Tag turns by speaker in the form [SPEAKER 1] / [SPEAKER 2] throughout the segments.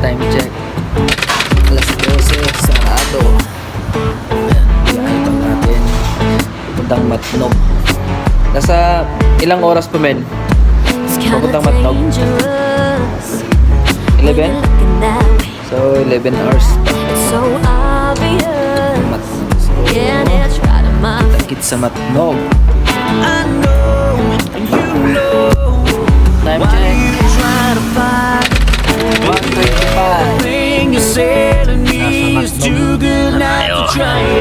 [SPEAKER 1] Time check. Alas 12, sarado. Ayan, pa natin. Pupuntang Matnog. Nasa ilang oras pa, men? Papuntang Matnog. 11? So, 11 hours pa. Tagkit sa Matnog. Time check. 1:25. Nasa Matnog na tayo.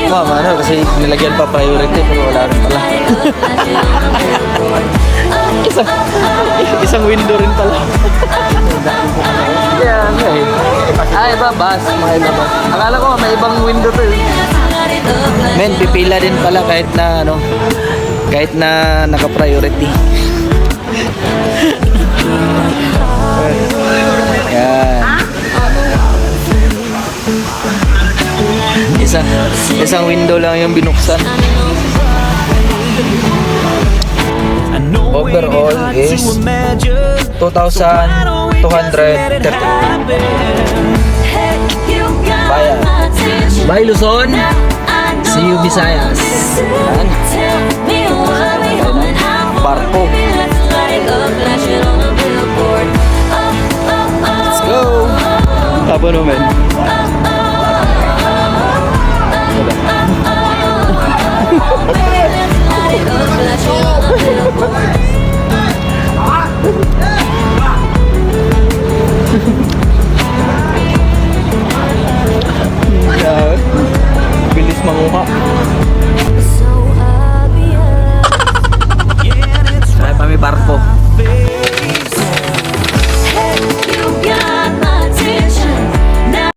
[SPEAKER 1] Mama, ano, kasi nilagyan pa priority pero wala rin pala. Isang window rin pala. Yeah, okay. Iba bus, mga iba bus. Akala ko may ibang window to. Men, pipila din pala kahit na ano, kahit na naka-priority. Yan. Isang window lang yung binuksan. Overall is 2,230. Bayan. Bye Luzon. See you Visayas. Barko. Let's go. Tabo naman.